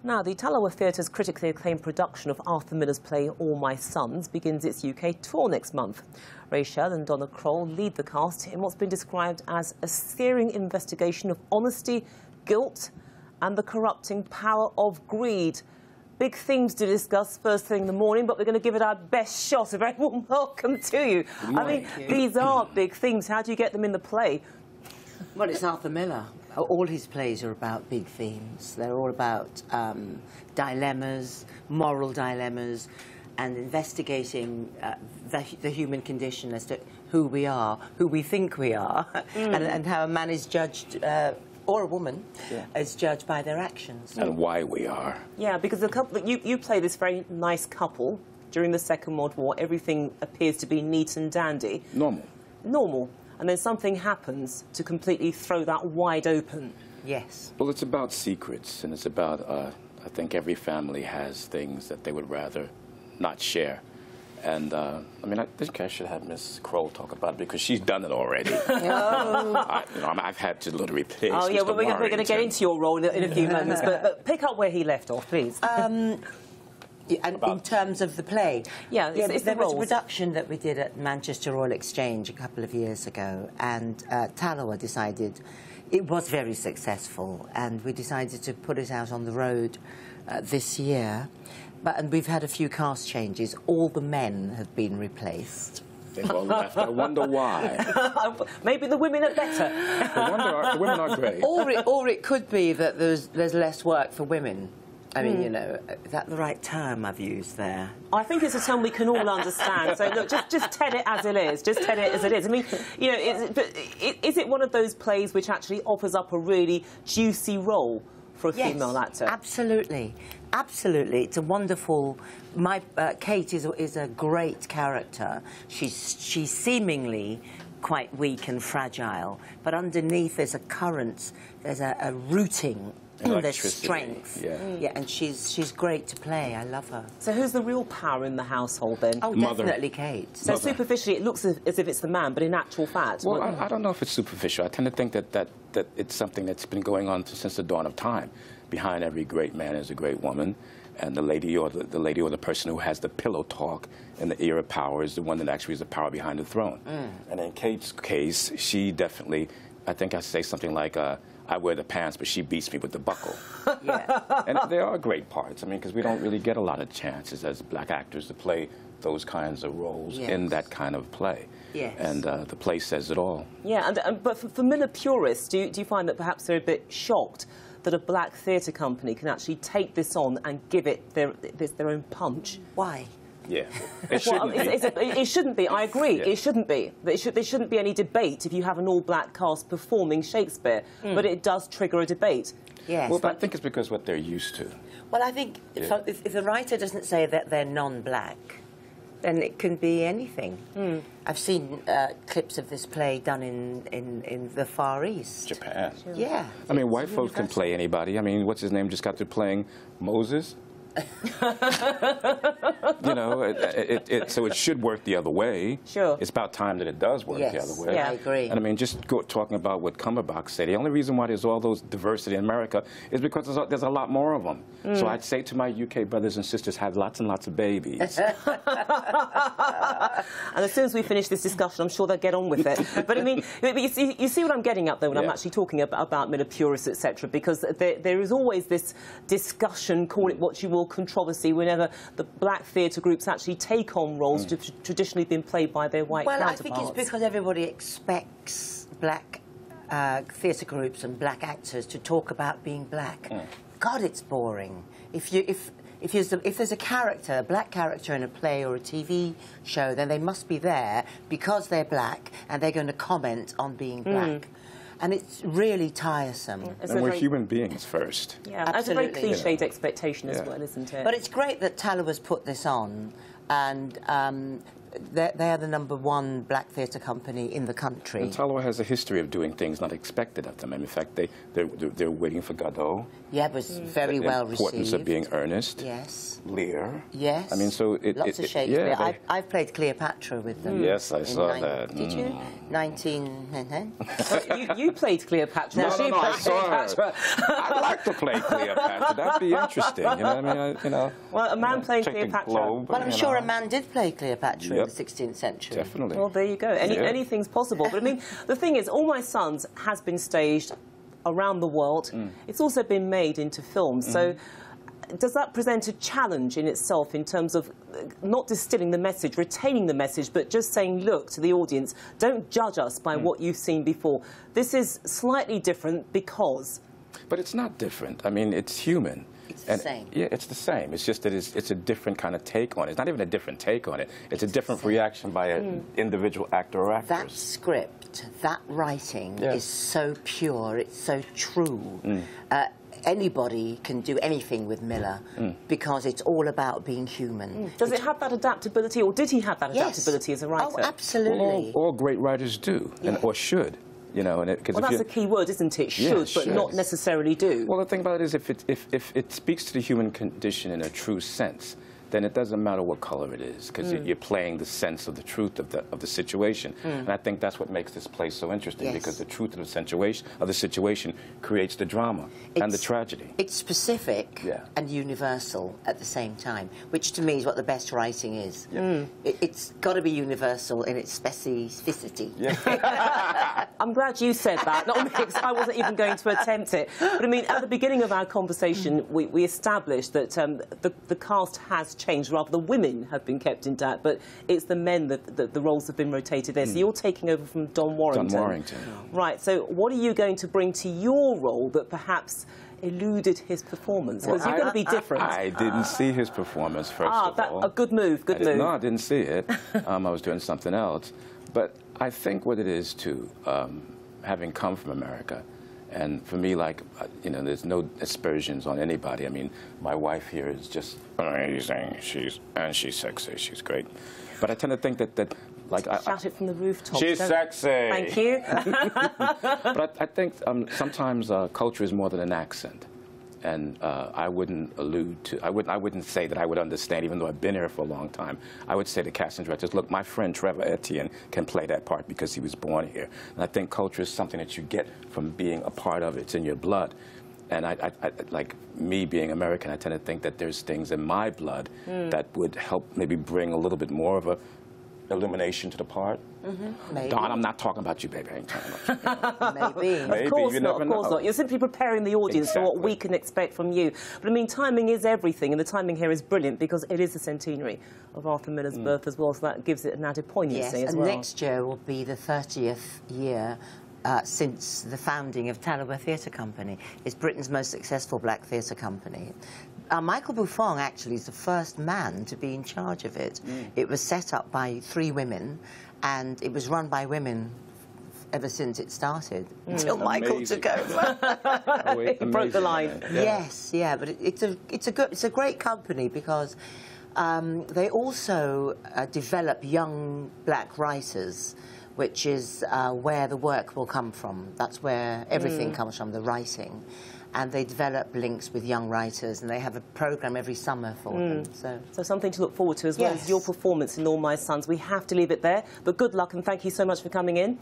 Now, the Talawa Theatre's critically acclaimed production of Arthur Miller's play All My Sons begins its UK tour next month. Shell and Doña Croll lead the cast in what's been described as a searing investigation of honesty, guilt and the corrupting power of greed. Big themes to discuss first thing in the morning, but we're going to give it our best shot. A very warm welcome to you. I mean, these are big themes. How do you get them in the play? Well, it's Arthur Miller. All his plays are about big themes. They're all about dilemmas, moral dilemmas, and investigating the human condition as to who we are, who we think we are, and how a man is judged, or a woman, is judged by their actions. And why we are. Yeah, because the couple, you play this very nice couple during the Second World War. Everything appears to be neat and dandy. Normal. And then something happens to completely throw that wide open. Yes. Well, it's about secrets, and it's about, I think every family has things that they would rather not share. And, I mean, I think I should have Miss Croll talk about it, because she's done it already. I've had to literally replace yeah, Mr. well, we're going to get into your role in a few moments, but pick up where he left off, please. And in terms of the play, there was a production that we did at Manchester Royal Exchange a couple of years ago, and Talawa decided it was very successful, and we decided to put it out on the road this year. And we've had a few cast changes. All the men have been replaced. They've all left. I wonder why. Maybe the women are better. The women are great. Or it could be that there's less work for women. I mean, you know, is that the right term I've used there? I think it's a term we can all understand. So, look, just tell it as it is. Just tell it as it is. I mean, you know, is it one of those plays which actually offers up a really juicy role for a female actor? Absolutely. Absolutely. It's a wonderful... Kate is a great character. She's seemingly quite weak and fragile, but underneath there's a current, there's a rooting... There's strength. Yeah, and she's great to play. I love her. So who's the real power in the household then? Oh, definitely Kate. So superficially it looks as if it's the man, but in actual fact... Well, I don't know if it's superficial. I tend to think that it's something that's been going on since the dawn of time. Behind every great man is a great woman, and the lady or the person who has the pillow talk in the ear of power is the one that actually is the power behind the throne. And in Kate's case, she definitely, I think I say something like, I wear the pants, but she beats me with the buckle. And they are great parts. I mean, because we don't really get a lot of chances as black actors to play those kinds of roles in that kind of play. And the play says it all. Yeah, but for Miller purists, do you find that perhaps they're a bit shocked that a black theatre company can actually take this on and give it their own punch? Why? Yeah, it shouldn't be. It shouldn't be. I agree. It shouldn't be. There shouldn't be any debate if you have an all-black cast performing Shakespeare. But it does trigger a debate. Yes. Well, I think it's because what they're used to. Well, I think if the writer doesn't say that they're non-black, then it can be anything. I've seen clips of this play done in the Far East. Japan. Yeah. I mean, white folks can play anybody. I mean, what's his name just got through playing Moses? You know, so it should work the other way. Sure. It's about time that it does work the other way. Yeah, I agree. And I mean, just talking about what Cumberbatch said, the only reason why there's all those diversity in America is because there's a lot more of them. So I'd say to my UK brothers and sisters, have lots and lots of babies. And as soon as we finish this discussion, I'm sure they'll get on with it. But I mean, you see what I'm getting at, though, when I'm actually talking about Miller purists, etc., because there is always this discussion, call it what you will, controversy, whenever the black theatre groups actually take on roles that have traditionally been played by their white counterparts. Well, I think it's because everybody expects black theatre groups and black actors to talk about being black. God, it's boring. If there's a character, a black character in a play or a TV show, then they must be there because they're black and they're going to comment on being black. And it's really tiresome. And we're human beings first. Yeah, that's a very cliched expectation as well, isn't it? But it's great that Talawa's put this on, and they are the #1 black theatre company in the country. And Talawa has a history of doing things not expected of them. And in fact, they're waiting for Godot. Yeah, it was very well received. The importance of being earnest. Yes. Lear. Yes. I mean, so lots of Shakespeare. Yeah, I've played Cleopatra with them. Yes, I saw that. Did you? 19. You played Cleopatra. No, She no, I played saw Cleopatra. her. I'd like to play Cleopatra. That'd be interesting. You know what I mean? Well, a man playing Cleopatra. Globe, well, I'm sure a man did play Cleopatra Yep. in the 16th century. Definitely. Well, there you go. Anything's possible. But I mean, the thing is, All My Sons has been staged around the world. It's also been made into films. So does that present a challenge in itself in terms of not distilling the message, retaining the message, but just saying, look, to the audience, don't judge us by what you've seen before. This is slightly different because... But it's not different. I mean, it's human. It's the same. Yeah, it's the same. It's just that it's a different kind of take on it. It's not even a different take on it. It's a different reaction by an individual actor or actress. That script, that writing is so pure, it's so true. Anybody can do anything with Miller because it's all about being human. Does it have that adaptability, or did he have that adaptability as a writer? Oh, absolutely. All great writers do, or should. You know, and well, that's the key word, isn't it? Should, but not necessarily do. Well, the thing about it is, if it speaks to the human condition in a true sense, then it doesn't matter what color it is, because you're playing the sense of the truth of the situation. And I think that's what makes this play so interesting, because the truth of the situation creates the drama and the tragedy. It's specific and universal at the same time, which to me is what the best writing is. It's got to be universal in its specificity. I'm glad you said that, not because I wasn't even going to attempt it. But I mean, at the beginning of our conversation, we established that the cast has changed. Rather, the women have been kept intact, but it's the men that the roles have been rotated there. So you're taking over from Don Warrington. Don Warrington. Right, so what are you going to bring to your role that perhaps eluded his performance? Because you're going to be different. I didn't see his performance, first of all. A good move, good move. No, I didn't see it. I was doing something else. But I think what it is, too, having come from America, and for me, like, you know, there's no aspersions on anybody. I mean, my wife here is just amazing. She's sexy. She's great. But I tend to think that like, shout it from the rooftop. She's sexy. Thank you. But I think sometimes culture is more than an accent. And I wouldn't I wouldn't say that I would understand, even though I've been here for a long time. I would say to casting directors, look, my friend Trevor Etienne can play that part because he was born here. And I think culture is something that you get from being a part of it. It's in your blood. And I like me being American, I tend to think that there's things in my blood that would help maybe bring a little bit more of a illumination to the part. Maybe. Don, I'm not talking about you, baby. I ain't talking about you. Maybe. Of course you not, never of course know. not. You're simply preparing the audience for what we can expect from you. But I mean, timing is everything, and the timing here is brilliant because it is the centenary of Arthur Miller's birth as well, so that gives it an added poignancy as well. And next year will be the 30th year since the founding of Talawa Theatre Company. It's Britain's most successful black theatre company. Michael Buffon actually is the first man to be in charge of it. It was set up by 3 women, and it was run by women ever since it started, until Michael took over. He broke the line. Yes, yeah, but it's a great company because they also develop young black writers, which is where the work will come from. That's where everything comes from, the writing. And they develop links with young writers, and they have a programme every summer for them. So something to look forward to as well as your performance in All My Sons. We have to leave it there, but good luck and thank you so much for coming in.